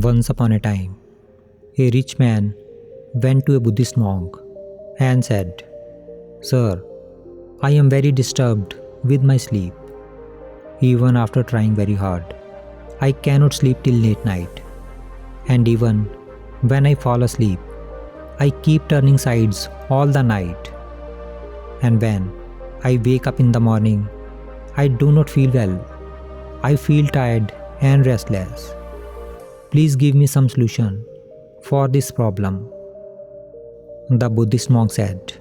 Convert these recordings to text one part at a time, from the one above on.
Once upon a time, a rich man went to a Buddhist monk and said, "Sir, I am very disturbed with my sleep. Even after trying very hard, I cannot sleep till late night. And even when I fall asleep, I keep turning sides all the night. And when I wake up in the morning, I do not feel well. I feel tired and restless. Please give me some solution for this problem." The Buddhist monk said,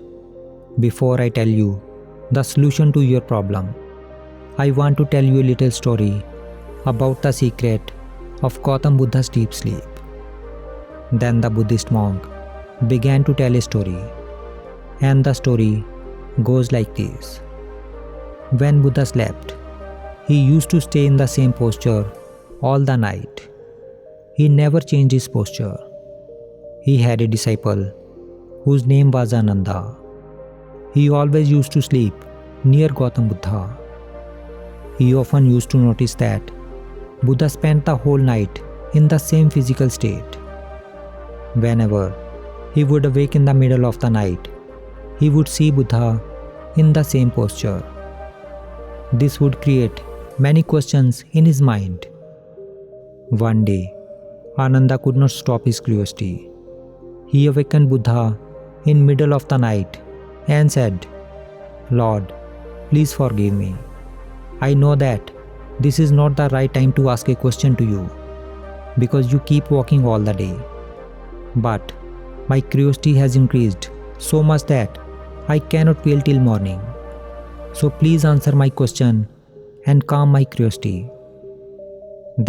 "Before I tell you the solution to your problem, I want to tell you a little story about the secret of Gautam Buddha's deep sleep." Then the Buddhist monk began to tell a story, and the story goes like this. When Buddha slept, he used to stay in the same posture all the night. He never changed his posture. He had a disciple whose name was Ananda. He always used to sleep near Gautam Buddha. He often used to notice that Buddha spent the whole night in the same physical state. Whenever he would awake in the middle of the night, he would see Buddha in the same posture. This would create many questions in his mind. One day, Ananda could not stop his curiosity. He awakened Buddha in middle of the night and said, "Lord, please forgive me. I know that this is not the right time to ask a question to you because you keep walking all the day. But my curiosity has increased so much that I cannot wait till morning. So please answer my question and calm my curiosity."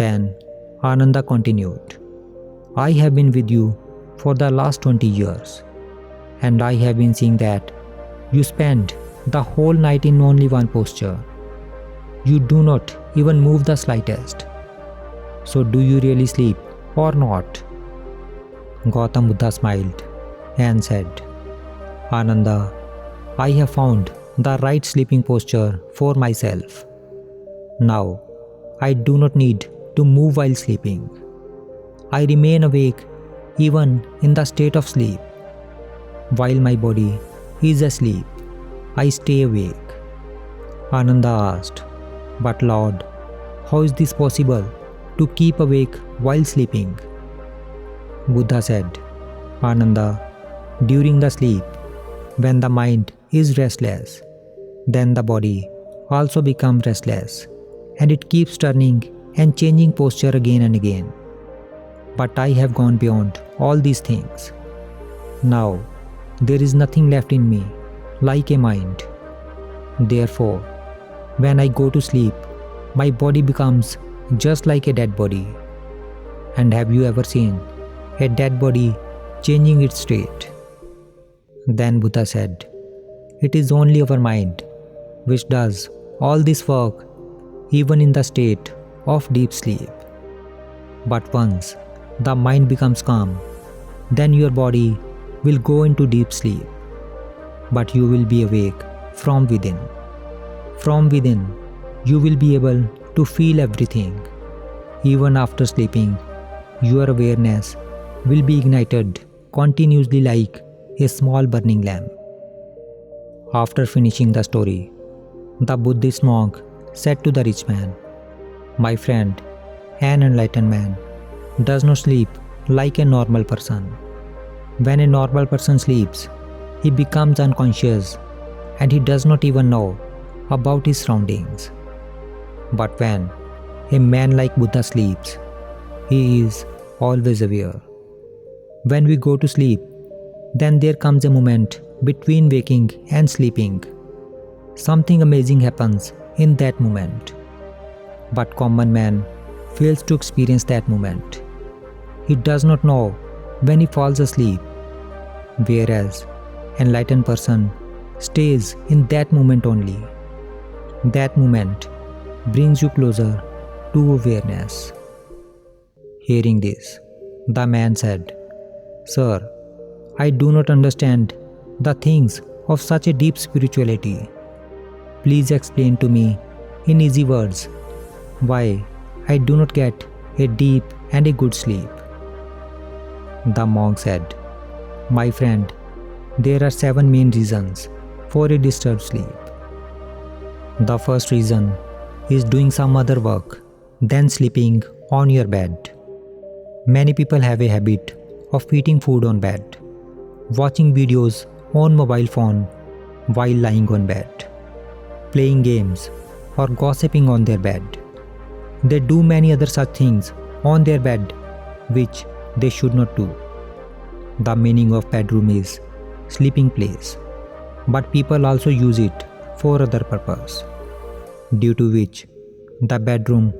Then Ananda continued, "I have been with you for the last 20 years, and I have been seeing that you spend the whole night in only one posture. You do not even move the slightest. So do you really sleep or not?" Gautam Buddha smiled and said, "Ananda, I have found the right sleeping posture for myself. Now, I do not need to move while sleeping. I remain awake even in the state of sleep. While my body is asleep, I stay awake." Ananda asked, "But Lord, how is this possible to keep awake while sleeping?" Buddha said, "Ananda, during the sleep, when the mind is restless, then the body also becomes restless and it keeps turning and changing posture again and again. But I have gone beyond all these things. Now, there is nothing left in me like a mind. Therefore, when I go to sleep, my body becomes just like a dead body. And have you ever seen a dead body changing its state?" Then Buddha said, "It is only our mind which does all this work even in the state of deep sleep. But once the mind becomes calm, then your body will go into deep sleep, but you will be awake from within. From within, you will be able to feel everything. Even after sleeping, your awareness will be ignited continuously like a small burning lamp." After finishing the story, the Buddhist monk said to the rich man, "My friend, an enlightened man does not sleep like a normal person. When a normal person sleeps, he becomes unconscious and he does not even know about his surroundings. But when a man like Buddha sleeps, he is always aware. When we go to sleep, then there comes a moment between waking and sleeping. Something amazing happens in that moment. But common man fails to experience that moment. He does not know when he falls asleep, whereas enlightened person stays in that moment only. That moment brings you closer to awareness." Hearing this, the man said, "Sir, I do not understand the things of such a deep spirituality. Please explain to me in easy words why I do not get a deep and a good sleep." The monk said, "My friend, there are 7 main reasons for a disturbed sleep. The first reason is doing some other work than sleeping on your bed. Many people have a habit of eating food on bed, watching videos on mobile phone while lying on bed, playing games or gossiping on their bed. They do many other such things on their bed which they should not do. The meaning of bedroom is sleeping place, but people also use it for other purpose, due to which the bedroom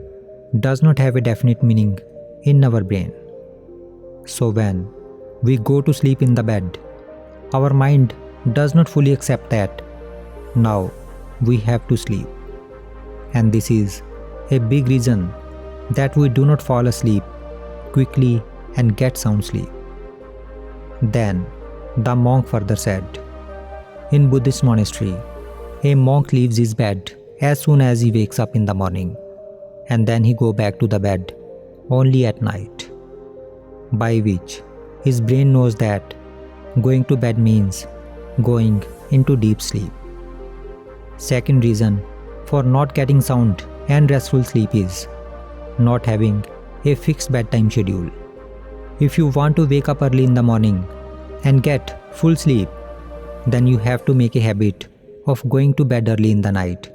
does not have a definite meaning in our brain. So when we go to sleep in the bed, our mind does not fully accept that now we have to sleep. And this is a big reason that we do not fall asleep quickly and get sound sleep." Then the monk further said, "In Buddhist monastery, a monk leaves his bed as soon as he wakes up in the morning, and then he go back to the bed only at night, by which his brain knows that going to bed means going into deep sleep." Second reason for not getting sound and restful sleep is not having a fixed bedtime schedule. If you want to wake up early in the morning and get full sleep, then you have to make a habit of going to bed early in the night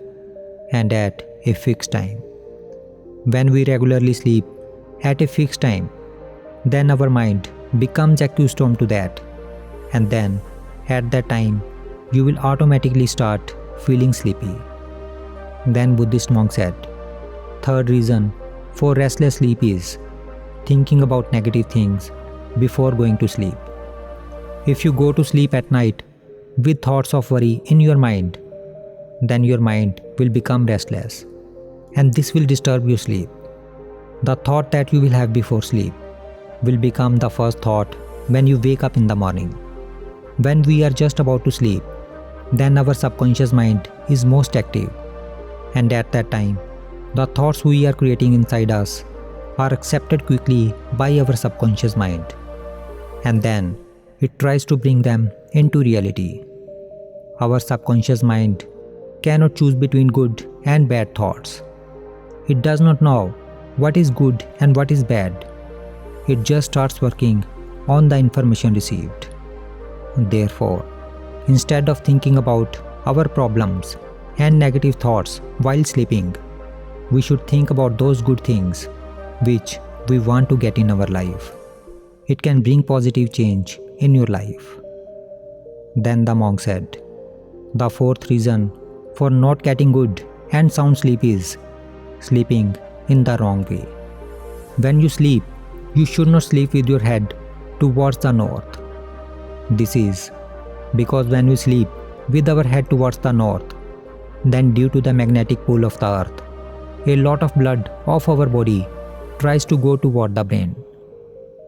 and at a fixed time. When we regularly sleep at a fixed time, then our mind becomes accustomed to that, and then at that time you will automatically start feeling sleepy. Then Buddhist monk said, third reason for restless sleep is thinking about negative things before going to sleep. If you go to sleep at night with thoughts of worry in your mind, then your mind will become restless, and this will disturb your sleep. The thought that you will have before sleep will become the first thought when you wake up in the morning. When we are just about to sleep, then our subconscious mind is most active, and at that time, the thoughts we are creating inside us are accepted quickly by our subconscious mind, and then it tries to bring them into reality. Our subconscious mind cannot choose between good and bad thoughts. It does not know what is good and what is bad. It just starts working on the information received. Therefore, instead of thinking about our problems and negative thoughts while sleeping, we should think about those good things which we want to get in our life. It can bring positive change in your life. Then the monk said, the fourth reason for not getting good and sound sleep is sleeping in the wrong way. When you sleep, you should not sleep with your head towards the north. This is because when we sleep with our head towards the north, then due to the magnetic pull of the earth, a lot of blood of our body tries to go toward the brain.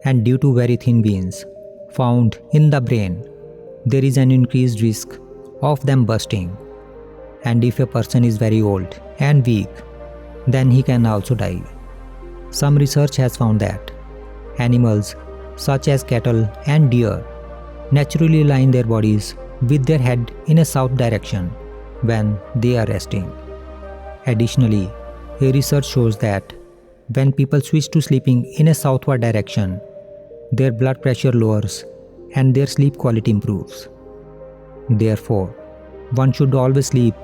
And due to very thin veins found in the brain, there is an increased risk of them bursting. And if a person is very old and weak, then he can also die. Some research has found that animals such as cattle and deer naturally line their bodies with their head in a south direction when they are resting. Additionally, a research shows that when people switch to sleeping in a southward direction, their blood pressure lowers and their sleep quality improves. Therefore, one should always sleep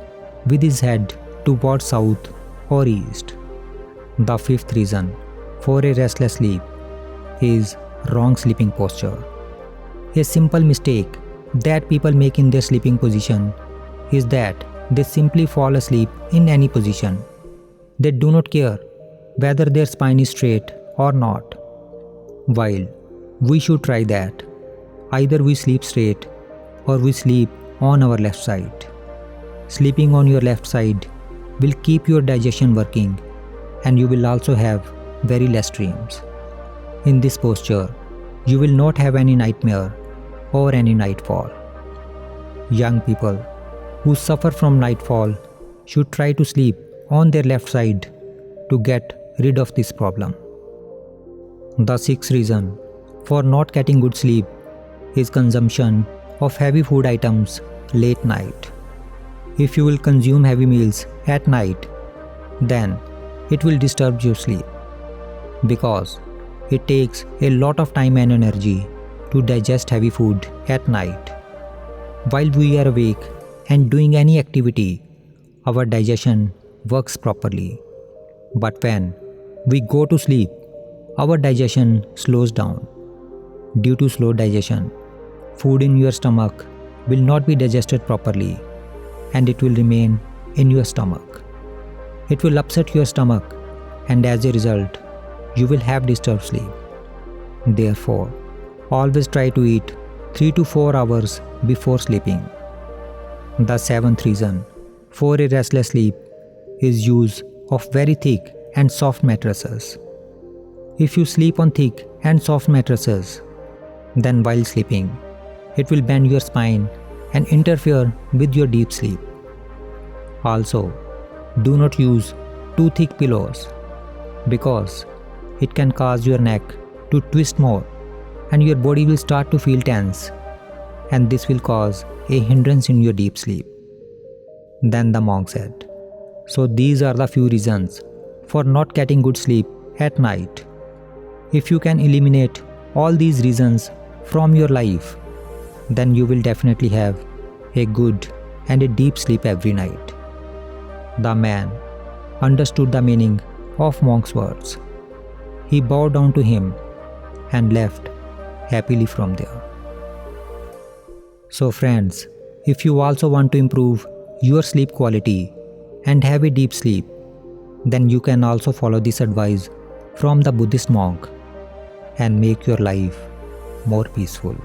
with his head towards south or east. The fifth reason for a restless sleep is wrong sleeping posture. A simple mistake that people make in their sleeping position is that they simply fall asleep in any position. They do not care whether their spine is straight or not. While we should try that. Either we sleep straight or we sleep on our left side. Sleeping on your left side will keep your digestion working, and you will also have very less dreams. In this posture, you will not have any nightmare or any nightfall. Young people who suffer from nightfall should try to sleep on their left side to get rid of this problem. The sixth reason for not getting good sleep is consumption of heavy food items late night. If you will consume heavy meals at night, then it will disturb your sleep because it takes a lot of time and energy to digest heavy food at night. While we are awake and doing any activity, our digestion works properly. But when we go to sleep, our digestion slows down. Due to slow digestion, food in your stomach will not be digested properly and it will remain in your stomach. It will upset your stomach and as a result, you will have disturbed sleep. Therefore, always try to eat 3 to 4 hours before sleeping. The seventh reason for a restless sleep is use of very thick and soft mattresses. If you sleep on thick and soft mattresses, then while sleeping, it will bend your spine and interfere with your deep sleep. Also, do not use too thick pillows because it can cause your neck to twist more and your body will start to feel tense and this will cause a hindrance in your deep sleep. Then the monk said, so these are the few reasons for not getting good sleep at night. If you can eliminate all these reasons from your life, then you will definitely have a good and a deep sleep every night. The man understood the meaning of monk's words. He bowed down to him and left happily from there. So friends, if you also want to improve your sleep quality and have a deep sleep, then you can also follow this advice from the Buddhist monk and make your life more peaceful.